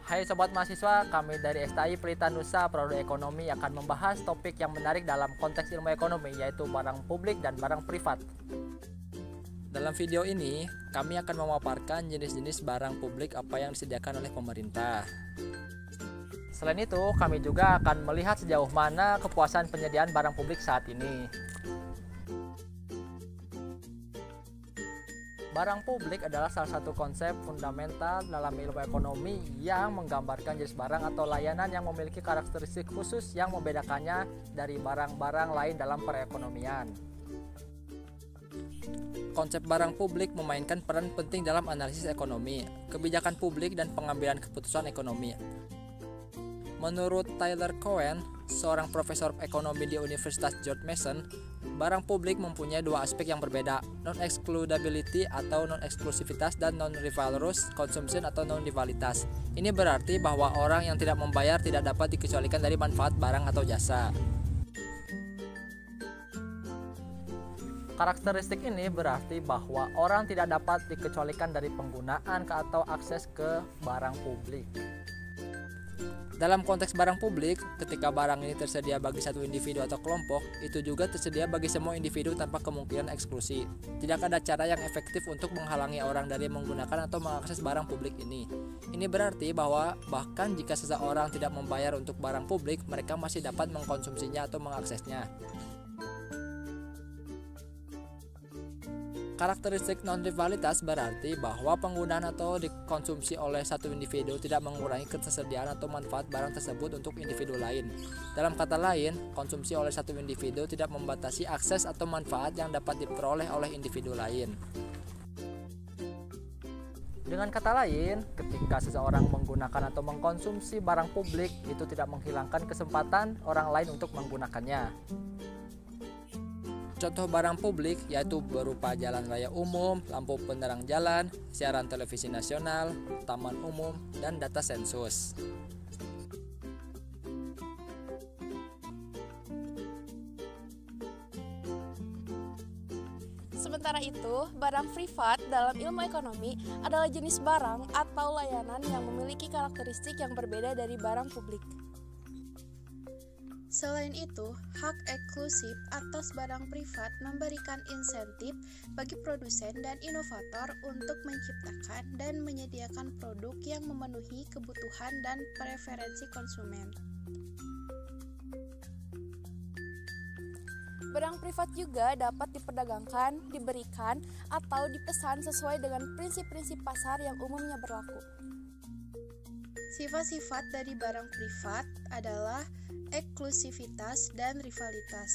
Hai Sobat Mahasiswa, kami dari STI Pelita Nusa Prodi Ekonomi akan membahas topik yang menarik dalam konteks ilmu ekonomi, yaitu barang publik dan barang privat. Dalam video ini, kami akan memaparkan jenis-jenis barang publik apa yang disediakan oleh pemerintah. Selain itu, kami juga akan melihat sejauh mana kepuasan penyediaan barang publik saat ini. Barang publik adalah salah satu konsep fundamental dalam ilmu ekonomi yang menggambarkan jenis barang atau layanan yang memiliki karakteristik khusus yang membedakannya dari barang-barang lain dalam perekonomian. Konsep barang publik memainkan peran penting dalam analisis ekonomi, kebijakan publik, dan pengambilan keputusan ekonomi. Menurut Tyler Cowen, seorang profesor ekonomi di Universitas George Mason, barang publik mempunyai dua aspek yang berbeda, non-excludability atau non-eksklusivitas dan non-rivalrous consumption atau non-rivalitas. Ini berarti bahwa orang yang tidak membayar tidak dapat dikecualikan dari manfaat barang atau jasa. Karakteristik ini berarti bahwa orang tidak dapat dikecualikan dari penggunaan atau akses ke barang publik. Dalam konteks barang publik, ketika barang ini tersedia bagi satu individu atau kelompok, itu juga tersedia bagi semua individu tanpa kemungkinan eksklusi. Tidak ada cara yang efektif untuk menghalangi orang dari menggunakan atau mengakses barang publik ini. Ini berarti bahwa bahkan jika seseorang tidak membayar untuk barang publik, mereka masih dapat mengkonsumsinya atau mengaksesnya. Karakteristik non-rivalitas berarti bahwa penggunaan atau dikonsumsi oleh satu individu tidak mengurangi ketersediaan atau manfaat barang tersebut untuk individu lain. Dalam kata lain, konsumsi oleh satu individu tidak membatasi akses atau manfaat yang dapat diperoleh oleh individu lain. Dengan kata lain, ketika seseorang menggunakan atau mengkonsumsi barang publik, itu tidak menghilangkan kesempatan orang lain untuk menggunakannya. Contoh barang publik yaitu berupa jalan raya umum, lampu penerang jalan, siaran televisi nasional, taman umum, dan data sensus. Sementara itu, barang privat dalam ilmu ekonomi adalah jenis barang atau layanan yang memiliki karakteristik yang berbeda dari barang publik. Selain itu, hak eksklusif atas barang privat memberikan insentif bagi produsen dan inovator untuk menciptakan dan menyediakan produk yang memenuhi kebutuhan dan preferensi konsumen. Barang privat juga dapat diperdagangkan, diberikan, atau dipesan sesuai dengan prinsip-prinsip pasar yang umumnya berlaku. Sifat-sifat dari barang privat adalah eksklusivitas dan rivalitas.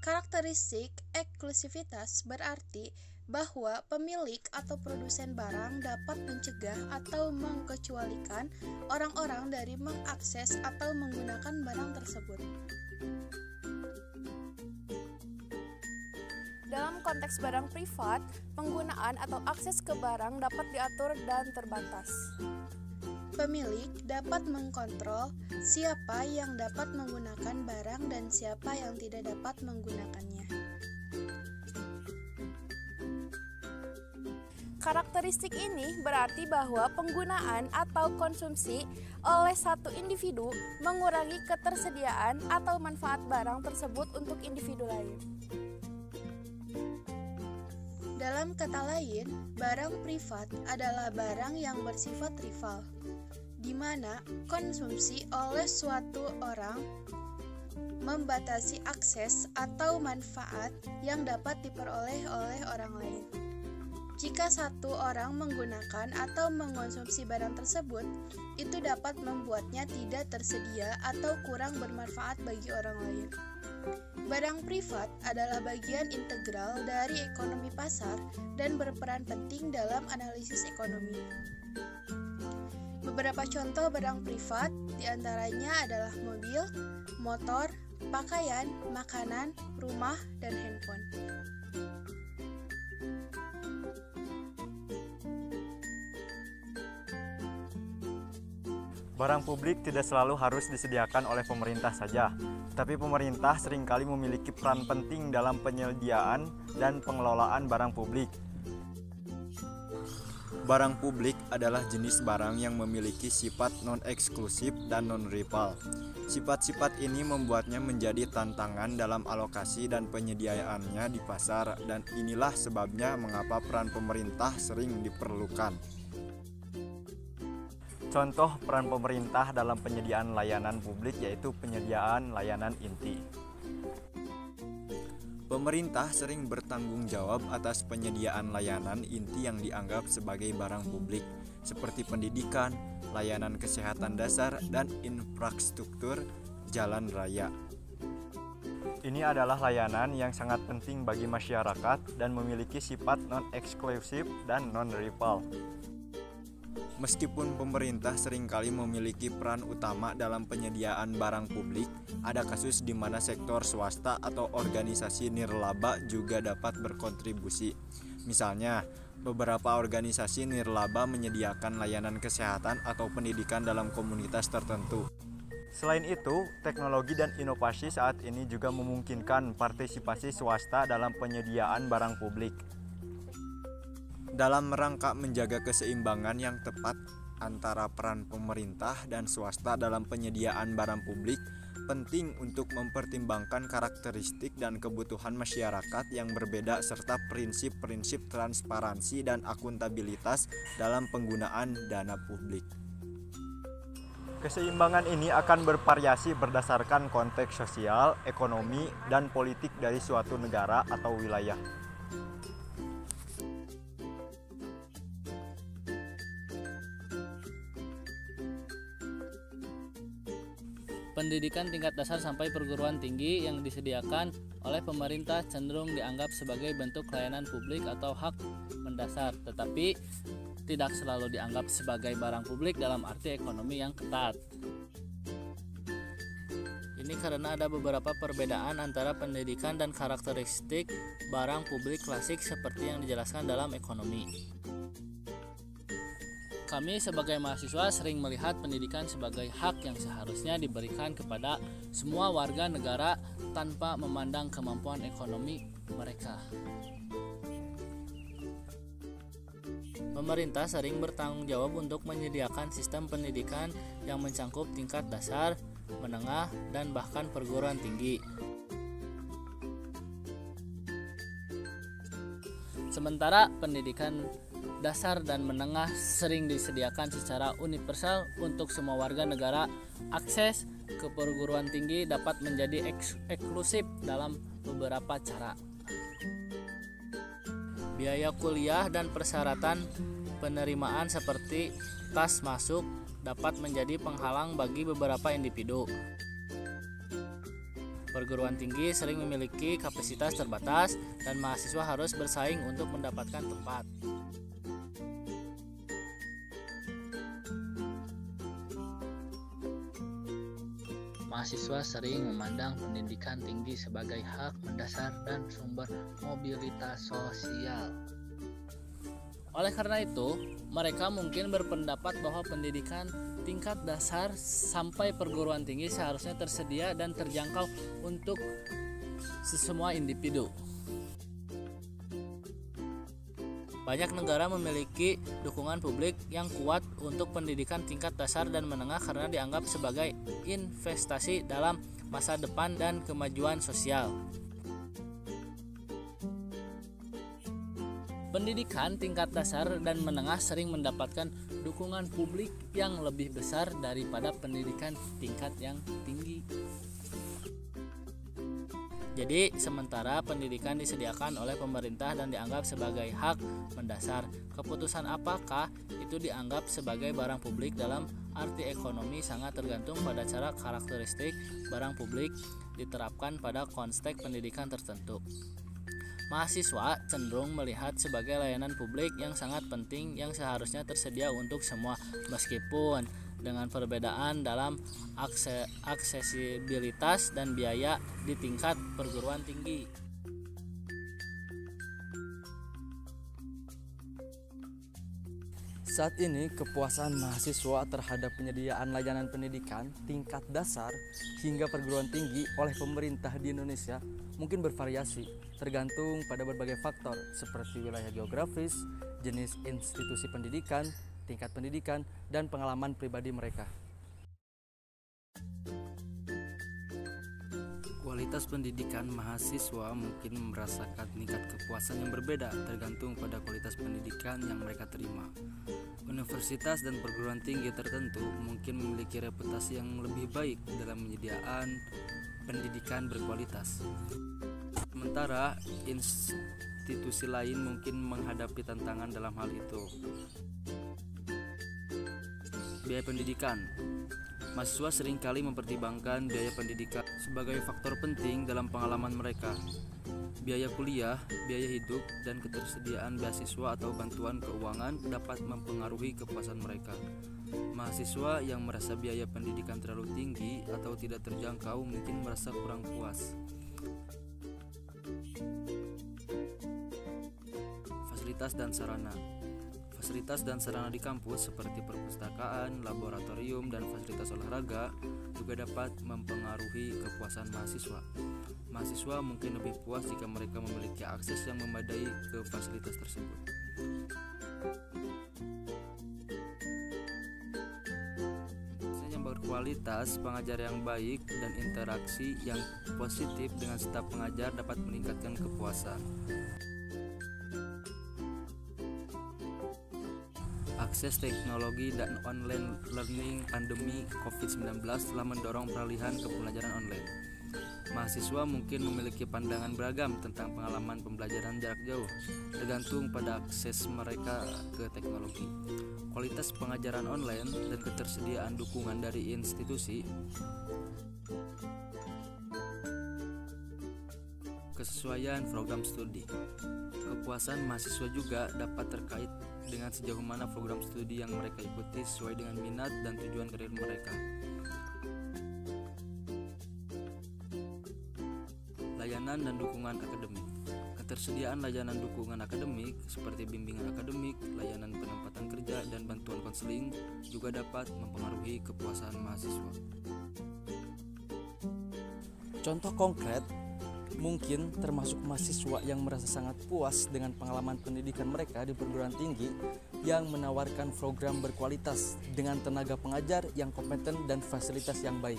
Karakteristik eksklusivitas berarti bahwa pemilik atau produsen barang dapat mencegah atau mengecualikan orang-orang dari mengakses atau menggunakan barang tersebut. Dalam konteks barang privat, penggunaan atau akses ke barang dapat diatur dan terbatas. Pemilik dapat mengkontrol siapa yang dapat menggunakan barang dan siapa yang tidak dapat menggunakannya. Karakteristik ini berarti bahwa penggunaan atau konsumsi oleh satu individu mengurangi ketersediaan atau manfaat barang tersebut untuk individu lain. Dalam kata lain, barang privat adalah barang yang bersifat rival, di mana konsumsi oleh suatu orang membatasi akses atau manfaat yang dapat diperoleh oleh orang lain. Jika satu orang menggunakan atau mengkonsumsi barang tersebut, itu dapat membuatnya tidak tersedia atau kurang bermanfaat bagi orang lain. Barang privat adalah bagian integral dari ekonomi pasar dan berperan penting dalam analisis ekonomi. Beberapa contoh barang privat diantaranya adalah mobil, motor, pakaian, makanan, rumah, dan handphone. Barang publik tidak selalu harus disediakan oleh pemerintah saja, tapi pemerintah seringkali memiliki peran penting dalam penyediaan dan pengelolaan barang publik. Barang publik adalah jenis barang yang memiliki sifat non-eksklusif dan non-rival. Sifat-sifat ini membuatnya menjadi tantangan dalam alokasi dan penyediaannya di pasar, dan inilah sebabnya mengapa peran pemerintah sering diperlukan. Contoh peran pemerintah dalam penyediaan layanan publik yaitu penyediaan layanan inti. Pemerintah sering bertanggung jawab atas penyediaan layanan inti yang dianggap sebagai barang publik, seperti pendidikan, layanan kesehatan dasar, dan infrastruktur jalan raya. Ini adalah layanan yang sangat penting bagi masyarakat dan memiliki sifat non-eksklusif dan non-rival. Meskipun pemerintah seringkali memiliki peran utama dalam penyediaan barang publik, ada kasus di mana sektor swasta atau organisasi nirlaba juga dapat berkontribusi. Misalnya, beberapa organisasi nirlaba menyediakan layanan kesehatan atau pendidikan dalam komunitas tertentu. Selain itu, teknologi dan inovasi saat ini juga memungkinkan partisipasi swasta dalam penyediaan barang publik. Dalam rangka menjaga keseimbangan yang tepat antara peran pemerintah dan swasta dalam penyediaan barang publik, penting untuk mempertimbangkan karakteristik dan kebutuhan masyarakat yang berbeda serta prinsip-prinsip transparansi dan akuntabilitas dalam penggunaan dana publik. Keseimbangan ini akan bervariasi berdasarkan konteks sosial, ekonomi, dan politik dari suatu negara atau wilayah. Pendidikan tingkat dasar sampai perguruan tinggi yang disediakan oleh pemerintah cenderung dianggap sebagai bentuk layanan publik atau hak mendasar, tetapi tidak selalu dianggap sebagai barang publik dalam arti ekonomi yang ketat. Ini karena ada beberapa perbedaan antara pendidikan dan karakteristik barang publik klasik seperti yang dijelaskan dalam ekonomi. Kami sebagai mahasiswa sering melihat pendidikan sebagai hak yang seharusnya diberikan kepada semua warga negara tanpa memandang kemampuan ekonomi mereka. Pemerintah sering bertanggung jawab untuk menyediakan sistem pendidikan yang mencakup tingkat dasar, menengah, dan bahkan perguruan tinggi. Sementara pendidikan dasar dan menengah sering disediakan secara universal untuk semua warga negara, akses ke perguruan tinggi dapat menjadi eksklusif dalam beberapa cara. Biaya kuliah dan persyaratan penerimaan seperti tas masuk dapat menjadi penghalang bagi beberapa individu. Perguruan tinggi sering memiliki kapasitas terbatas dan mahasiswa harus bersaing untuk mendapatkan tempat. Mahasiswa sering memandang pendidikan tinggi sebagai hak mendasar dan sumber mobilitas sosial. Oleh karena itu, mereka mungkin berpendapat bahwa pendidikan tingkat dasar sampai perguruan tinggi seharusnya tersedia dan terjangkau untuk semua individu. Banyak negara memiliki dukungan publik yang kuat untuk pendidikan tingkat dasar dan menengah karena dianggap sebagai investasi dalam masa depan dan kemajuan sosial. Pendidikan tingkat dasar dan menengah sering mendapatkan dukungan publik yang lebih besar daripada pendidikan tingkat yang tinggi. Jadi, sementara pendidikan disediakan oleh pemerintah dan dianggap sebagai hak mendasar, keputusan apakah itu dianggap sebagai barang publik dalam arti ekonomi sangat tergantung pada cara karakteristik barang publik diterapkan pada konteks pendidikan tertentu. Mahasiswa cenderung melihat sebagai layanan publik yang sangat penting yang seharusnya tersedia untuk semua, meskipun dengan perbedaan dalam aksesibilitas dan biaya di tingkat perguruan tinggi. Saat ini kepuasan mahasiswa terhadap penyediaan layanan pendidikan tingkat dasar hingga perguruan tinggi oleh pemerintah di Indonesia mungkin bervariasi, tergantung pada berbagai faktor seperti wilayah geografis, jenis institusi pendidikan, tingkat pendidikan, dan pengalaman pribadi mereka. Kualitas pendidikan mahasiswa mungkin merasakan tingkat kepuasan yang berbeda tergantung pada kualitas pendidikan yang mereka terima. Universitas dan perguruan tinggi tertentu mungkin memiliki reputasi yang lebih baik dalam penyediaan pendidikan berkualitas. Sementara institusi lain mungkin menghadapi tantangan dalam hal itu. Biaya pendidikan. Mahasiswa seringkali mempertimbangkan biaya pendidikan sebagai faktor penting dalam pengalaman mereka. Biaya kuliah, biaya hidup, dan ketersediaan beasiswa atau bantuan keuangan dapat mempengaruhi kepuasan mereka. Mahasiswa yang merasa biaya pendidikan terlalu tinggi atau tidak terjangkau mungkin merasa kurang puas. Fasilitas dan sarana. Fasilitas dan sarana di kampus seperti perpustakaan, laboratorium, dan fasilitas olahraga juga dapat mempengaruhi kepuasan mahasiswa. Mahasiswa mungkin lebih puas jika mereka memiliki akses yang memadai ke fasilitas tersebut. Yang berkualitas, pengajar yang baik, dan interaksi yang positif dengan staf pengajar dapat meningkatkan kepuasan. Akses teknologi dan online learning. Pandemi COVID-19 telah mendorong peralihan ke pembelajaran online. Mahasiswa mungkin memiliki pandangan beragam tentang pengalaman pembelajaran jarak jauh, tergantung pada akses mereka ke teknologi. Kualitas pengajaran online dan ketersediaan dukungan dari institusi. Kesesuaian program studi. Kepuasan mahasiswa juga dapat terkait dengan sejauh mana program studi yang mereka ikuti sesuai dengan minat dan tujuan karir mereka. Layanan dan dukungan akademik. Ketersediaan layanan dukungan akademik seperti bimbingan akademik, layanan penempatan kerja, dan bantuan konseling juga dapat mempengaruhi kepuasan mahasiswa. Contoh konkret mungkin termasuk mahasiswa yang merasa sangat puas dengan pengalaman pendidikan mereka di perguruan tinggi yang menawarkan program berkualitas dengan tenaga pengajar yang kompeten dan fasilitas yang baik.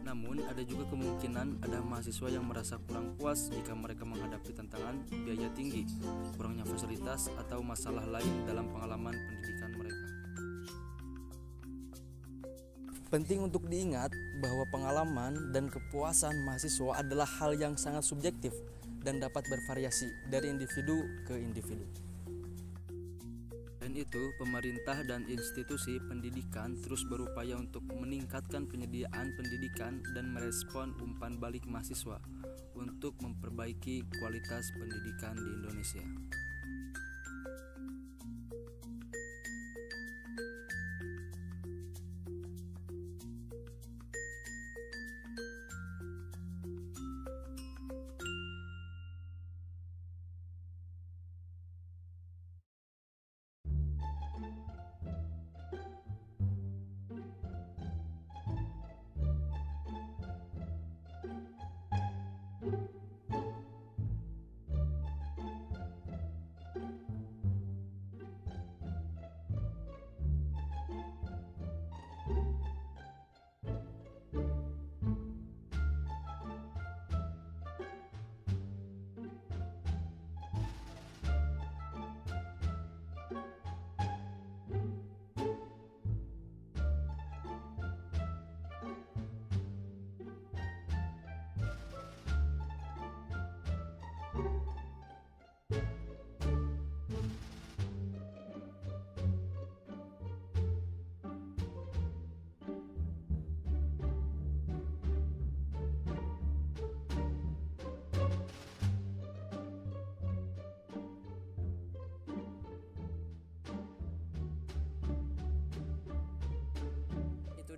Namun, ada juga kemungkinan ada mahasiswa yang merasa kurang puas jika mereka menghadapi tantangan biaya tinggi, kurangnya fasilitas, atau masalah lain dalam pengalaman pendidikan mereka. Penting untuk diingat bahwa pengalaman dan kepuasan mahasiswa adalah hal yang sangat subjektif dan dapat bervariasi dari individu ke individu. Dan itu, pemerintah dan institusi pendidikan terus berupaya untuk meningkatkan penyediaan pendidikan dan merespon umpan balik mahasiswa untuk memperbaiki kualitas pendidikan di Indonesia.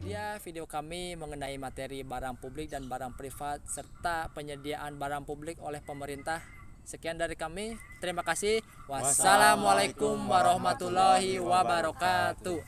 Dia video kami mengenai materi barang publik dan barang privat serta penyediaan barang publik oleh pemerintah. Sekian dari kami. Terima kasih. Wassalamualaikum warahmatullahi wabarakatuh.